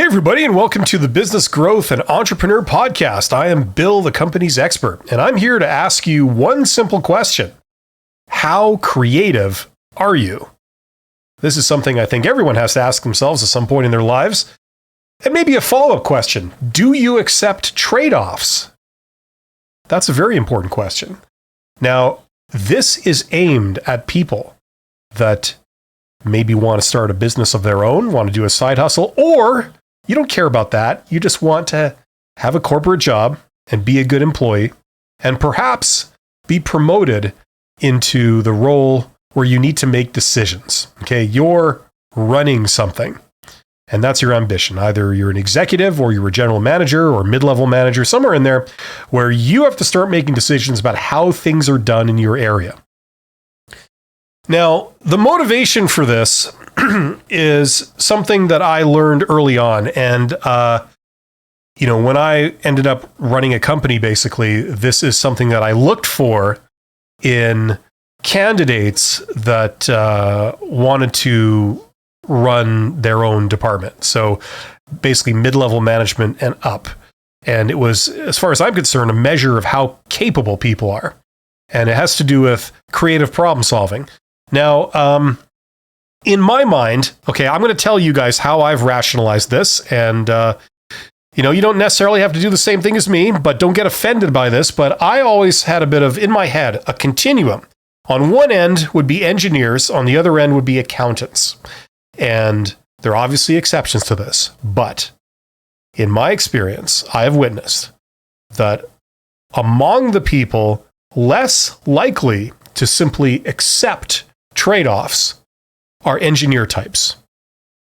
everybody, and welcome to the Business Growth and Entrepreneur Podcast. I am Bill, the company's expert, and I'm here to ask you one simple question. How creative are you? This is something I think everyone has to ask themselves at some point in their lives. And maybe a follow-up question. Do you accept trade-offs? That's a very important question. Now, this is aimed at people that maybe want to start a business of their own, want to do a side hustle, or you don't care about that. You just want to have a corporate job and be a good employee and perhaps be promoted into the role where you need to make decisions. Okay, you're running something and that's your ambition. Either you're an executive or you're a general manager or mid-level manager, somewhere in there where you have to start making decisions about how things are done in your area. Now, the motivation for this is something that I learned early on. And, when I ended up running a company, basically, this is something that I looked for in candidates that wanted to run their own department. So basically mid-level management and up. And it was, as far as I'm concerned, a measure of how capable people are. And it has to do with creative problem solving. Now, in my mind, okay, I'm going to tell you guys how I've rationalized this. And, you don't necessarily have to do the same thing as me, but don't get offended by this. But I always had a bit of, in my head, a continuum. On one end would be engineers. On the other end would be accountants. And there are obviously exceptions to this. But in my experience, I have witnessed that among the people less likely to simply accept trade-offs are engineer types.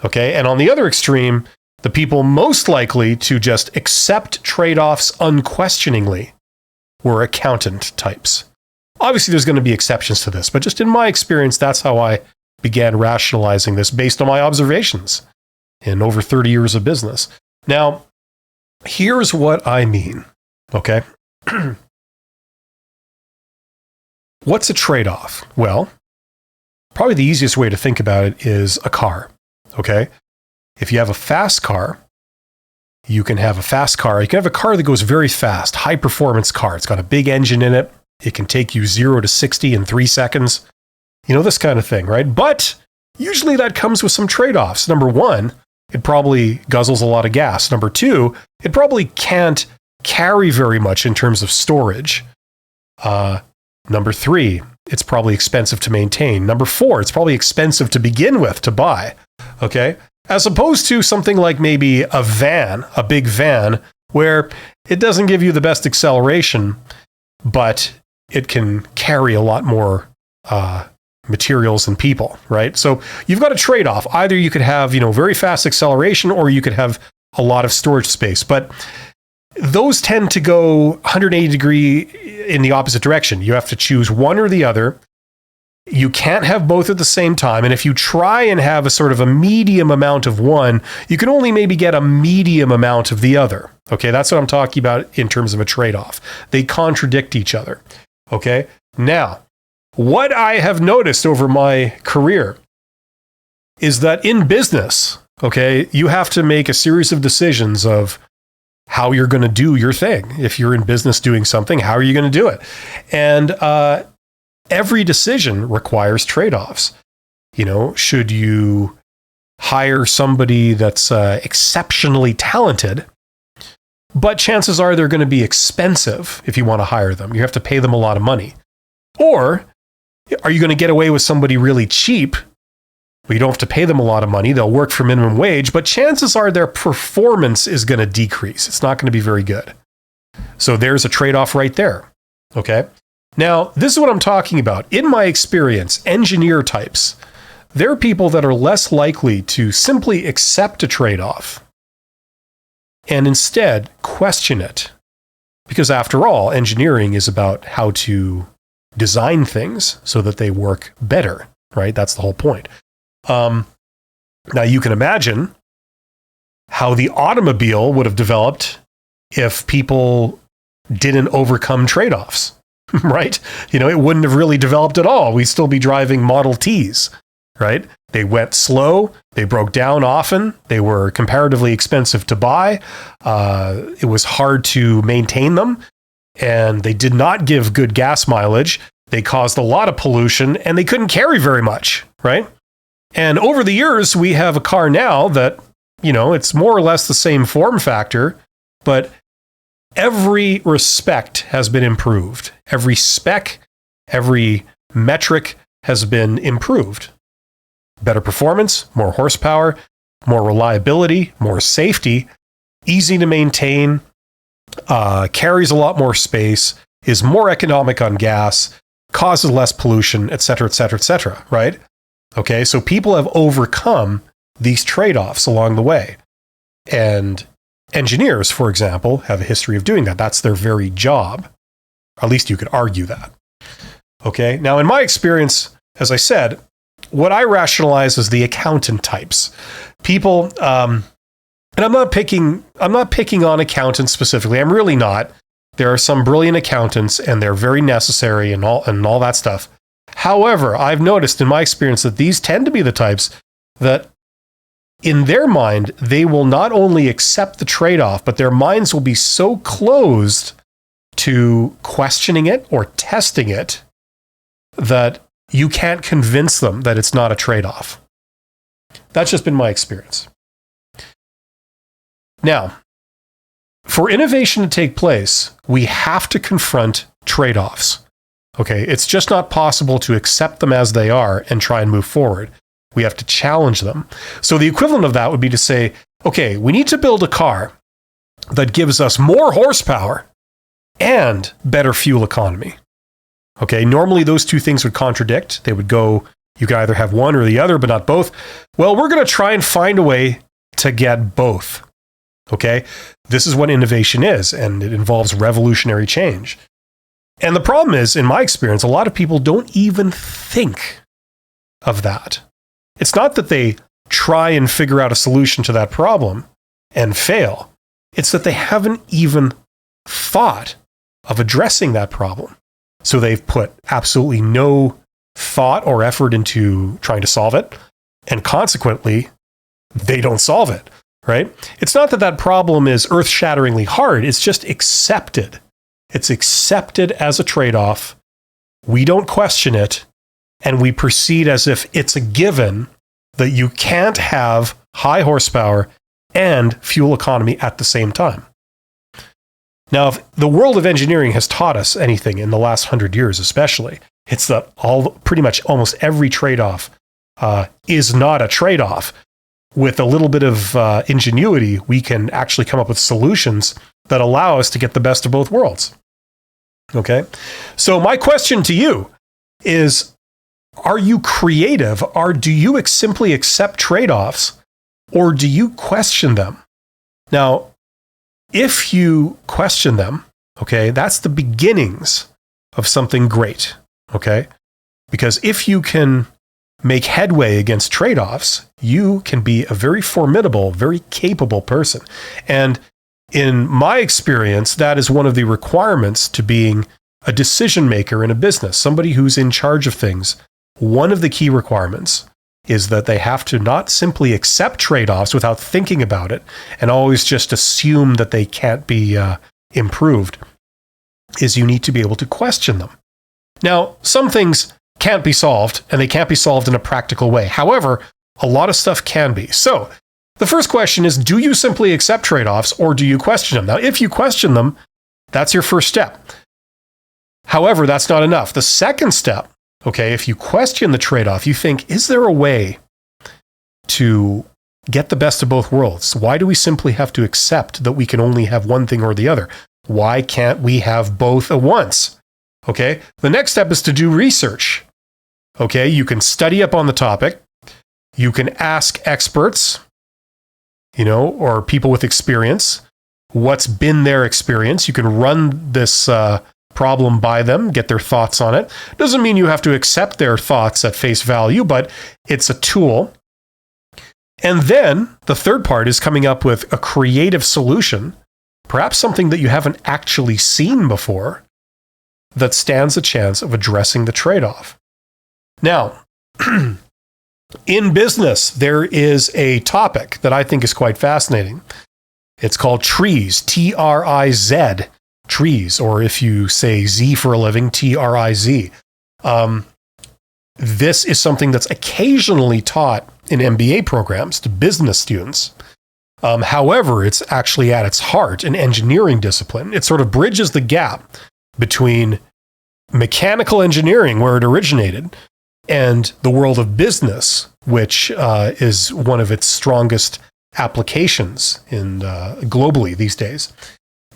Okay. And on the other extreme, the people most likely to just accept trade-offs unquestioningly were accountant types. Obviously, there's going to be exceptions to this, but just in my experience, that's how I began rationalizing this based on my observations in over 30 years of business. Now, here's what I mean. Okay. What's a trade-off? Well, probably the easiest way to think about it is a car, okay? If you have a fast car, you can have a fast car. You can have a car that goes very fast, high-performance car. It's got a big engine in it. It can take you 0 to 60 in 3 seconds. This kind of thing, right? But usually that comes with some trade-offs. Number one, it probably guzzles a lot of gas. Number two, it probably can't carry very much in terms of storage. Number three, it's probably expensive to maintain. Number four, it's probably expensive to begin with, to buy. Okay? As opposed to something like maybe a van, a big van, where it doesn't give you the best acceleration, but it can carry a lot more materials and people, right? So you've got a trade-off. Either you could have, very fast acceleration, or you could have a lot of storage space. But those tend to go 180 degree in the opposite direction. You have to choose one or the other. You can't have both at the same time. And if you try and have a sort of a medium amount of one, you can only maybe get a medium amount of the other. Okay, that's what I'm talking about in terms of a trade-off. They contradict each other. Okay, now, what I have noticed over my career is that in business, okay, you have to make a series of decisions of how you're going to do your thing. If you're in business doing something, how are you going to do it? And every decision requires trade-offs. Should you hire somebody that's exceptionally talented, but chances are they're going to be expensive if you want to hire them. You have to pay them a lot of money. Or are you going to get away with somebody really cheap? Well, you don't have to pay them a lot of money. They'll work for minimum wage, but chances are their performance is going to decrease. It's not going to be very good. So there's a trade-off right there. Okay. Now, this is what I'm talking about. In my experience, engineer types, they're people that are less likely to simply accept a trade-off and instead question it. Because after all, engineering is about how to design things so that they work better, right? That's the whole point. Now you can imagine how the automobile would have developed if people didn't overcome trade-offs, right? It wouldn't have really developed at all. We'd still be driving Model Ts. right? They went slow. They broke down often. They were comparatively expensive to buy. It was hard to maintain them. And they did not give good gas mileage. They caused a lot of pollution, and they couldn't carry very much, right? And over the years, we have a car now that, it's more or less the same form factor, but every respect has been improved. Every spec, every metric has been improved. Better performance, more horsepower, more reliability, more safety, easy to maintain, carries a lot more space, is more economic on gas, causes less pollution, et cetera, et cetera, et cetera, right? Okay, so people have overcome these trade-offs along the way. And engineers, for example, have a history of doing that. That's their very job. At least you could argue that. Okay, now in my experience, as I said, what I rationalize is the accountant types. People, and I'm not picking on accountants specifically. I'm really not. There are some brilliant accountants, and they're very necessary and all that stuff. However, I've noticed in my experience that these tend to be the types that in their mind, they will not only accept the trade-off, but their minds will be so closed to questioning it or testing it that you can't convince them that it's not a trade-off. That's just been my experience. Now, for innovation to take place, we have to confront trade-offs. Okay, it's just not possible to accept them as they are and try and move forward. We have to challenge them. So the equivalent of that would be to say, okay, we need to build a car that gives us more horsepower and better fuel economy. Okay, normally those two things would contradict. They would go, you can either have one or the other, but not both. Well, we're going to try and find a way to get both. Okay, this is what innovation is, and it involves revolutionary change. And the problem is, in my experience, a lot of people don't even think of that. It's not that they try and figure out a solution to that problem and fail. It's that they haven't even thought of addressing that problem. So they've put absolutely no thought or effort into trying to solve it. And consequently, they don't solve it, right? It's not that that problem is earth-shatteringly hard. It's just accepted. It's accepted as a trade-off. We don't question it. And we proceed as if it's a given that you can't have high horsepower and fuel economy at the same time. Now, if the world of engineering has taught us anything in the last 100 years especially, it's that pretty much almost every trade-off is not a trade-off. With a little bit of ingenuity, we can actually come up with solutions that allow us to get the best of both worlds. Okay? So my question to you is, are you creative, or do you simply accept trade-offs, or do you question them? Now, if you question them, okay, that's the beginnings of something great, okay? Because if you can make headway against trade-offs, you can be a very formidable, very capable person. And in my experience, that is one of the requirements to being a decision maker in a business, somebody who's in charge of things. One of the key requirements is that they have to not simply accept trade-offs without thinking about it and always just assume that they can't be improved, is you need to be able to question them. Now, some things can't be solved, and they can't be solved in a practical way. However, a lot of stuff can be. So the first question is, do you simply accept trade-offs, or do you question them? Now, if you question them, that's your first step. However, that's not enough. The second step, okay, if you question the trade-off, you think, is there a way to get the best of both worlds? Why do we simply have to accept that we can only have one thing or the other? Why can't we have both at once? Okay, the next step is to do research. Okay, you can study up on the topic. You can ask experts, or people with experience, what's been their experience. You can run this problem by them, get their thoughts on it. Doesn't mean you have to accept their thoughts at face value, but it's a tool. And then the third part is coming up with a creative solution, perhaps something that you haven't actually seen before, that stands a chance of addressing the trade-off. Now, In business, there is a topic that I think is quite fascinating. It's called trees, T-R-I-Z, trees, or if you say Z for a living, T-R-I-Z. This is something that's occasionally taught in MBA programs to business students. However, it's actually at its heart an engineering discipline. It sort of bridges the gap between mechanical engineering, where it originated, and the world of business, which is one of its strongest applications in globally these days.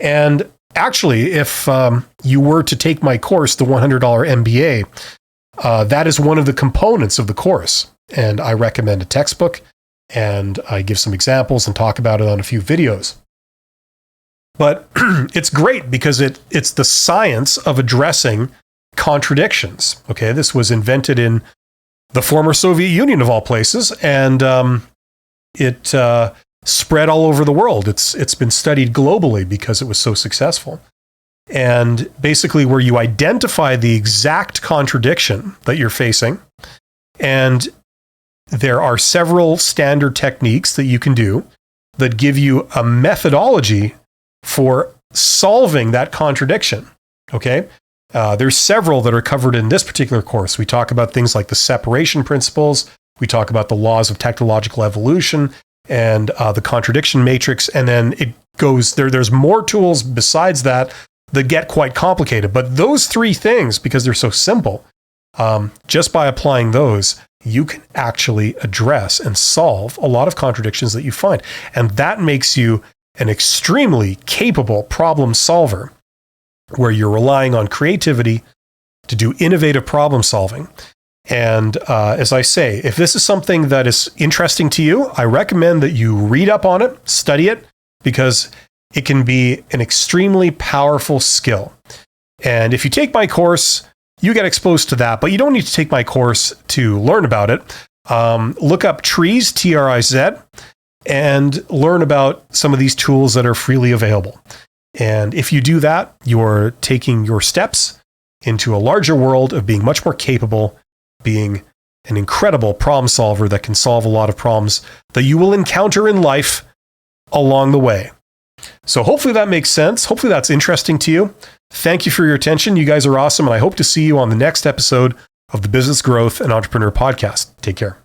And actually, if you were to take my course, the $100 MBA, that is one of the components of the course. And I recommend a textbook, and I give some examples and talk about it on a few videos. But it's great because it's the science of addressing contradictions. Okay, this was invented in the former Soviet Union of all places, and it spread all over the world. It's been studied globally because it was so successful. And basically, where you identify the exact contradiction that you're facing, and there are several standard techniques that you can do that give you a methodology for solving that contradiction. Okay? There's several that are covered in this particular course. We talk about things like the separation principles. We talk about the laws of technological evolution and the contradiction matrix. And then it goes there. There's more tools besides that get quite complicated. But those three things, because they're so simple, just by applying those, you can actually address and solve a lot of contradictions that you find. And that makes you an extremely capable problem solver, where you're relying on creativity to do innovative problem solving. And as I say, if this is something that is interesting to you, I recommend that you read up on it, study it, because it can be an extremely powerful skill. And if you take my course, you get exposed to that, but you don't need to take my course to learn about it. Look up trees, T-R-I-Z, and learn about some of these tools that are freely available. And if you do that, you're taking your steps into a larger world of being much more capable, being an incredible problem solver that can solve a lot of problems that you will encounter in life along the way. So hopefully that makes sense. Hopefully that's interesting to you. Thank you for your attention. You guys are awesome, and I hope to see you on the next episode of the Business Growth and Entrepreneur Podcast. Take care.